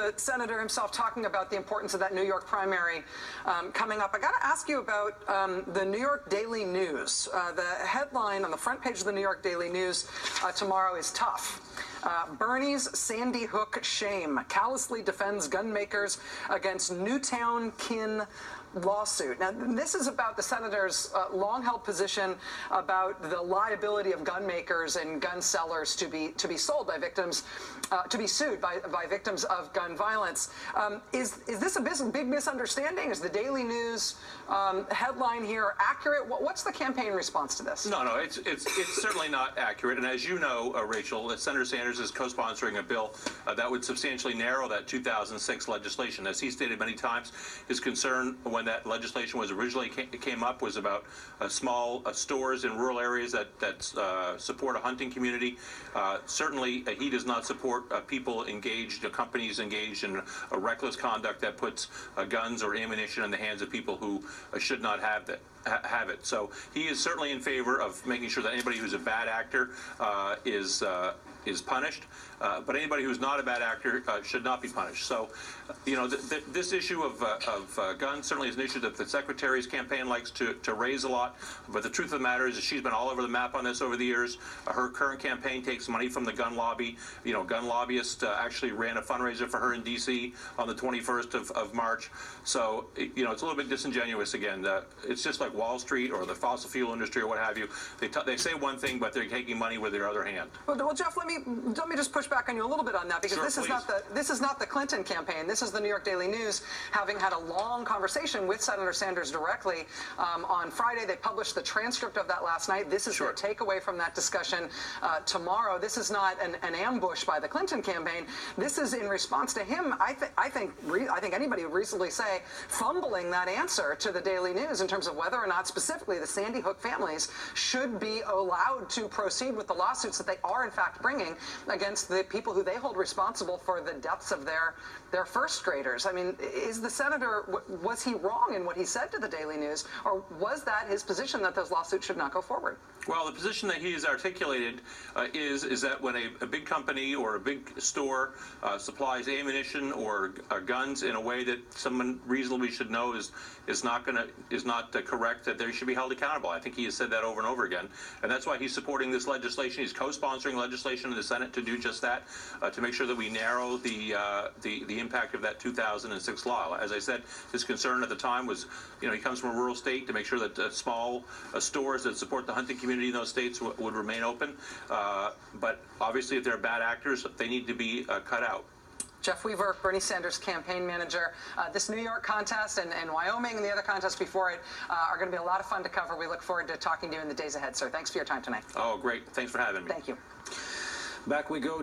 the senator himself talking about the importance of that New York primary coming up. I got to ask you about the New York Daily News. The headline on the front page of the New York Daily News tomorrow is tough. Bernie's Sandy Hook shame callously defends gun makers against Newtown kin lawsuit. Now, this is about the senator's long-held position about the liability of gun makers and gun sellers to be sold by victims, to be sued by victims of gun violence. Is this a big misunderstanding? Is the Daily News headline here accurate? What's the campaign response to this? No, it's certainly not accurate. And as you know, Rachel, Senator Sanders is co-sponsoring a bill that would substantially narrow that 2006 legislation. As he stated many times, his concern when that legislation was originally came up was about small stores in rural areas that support a hunting community. Certainly, he does not support people engaged, companies engaged in a reckless conduct that puts guns or ammunition in the hands of people who should not have it. So he is certainly in favor of making sure that anybody who's a bad actor is punished, but anybody who's not a bad actor should not be punished. So, this issue of guns certainly is an issue that the Secretary's campaign likes to raise a lot, but the truth of the matter is that she's been all over the map on this over the years. Her current campaign takes money from the gun lobby. Gun lobbyists actually ran a fundraiser for her in D.C. on the 21st of March. So, it's a little bit disingenuous again. It's just like Wall Street or the fossil fuel industry or what have you. They say one thing, but they're taking money with their other hand. Well, Jeff, let me just push back on you a little bit on that, because Sure, this is not the Clinton campaign. This is the New York Daily News, having had a long conversation with Senator Sanders directly on Friday. They published the transcript of that last night. This is their takeaway from that discussion tomorrow. This is not an ambush by the Clinton campaign. This is in response to him. I think anybody would reasonably say fumbling that answer to the Daily News in terms of whether or not specifically the Sandy Hook families should be allowed to proceed with the lawsuits that they are in fact bringing against the people who they hold responsible for the deaths of their first graders. I mean, is the senator, was he wrong in what he said to the Daily News, or was that his position that those lawsuits should not go forward? Well, the position that he has articulated is that when a big company or a big store supplies ammunition or guns in a way that someone reasonably should know is not correct, that they should be held accountable. I think he has said that over and over again, and that's why he's supporting this legislation. He's co-sponsoring legislation in the Senate to do just that, to make sure that we narrow the impact of that 2006 law. As I said, his concern at the time was, he comes from a rural state, to make sure that small stores that support the hunting community in those states would remain open. But obviously, if they're bad actors, they need to be cut out. Jeff Weaver, Bernie Sanders' campaign manager. This New York contest and Wyoming and the other contests before it are going to be a lot of fun to cover. We look forward to talking to you in the days ahead, sir. Thanks for your time tonight. Oh, great. Thanks for having me. Thank you. Back we go.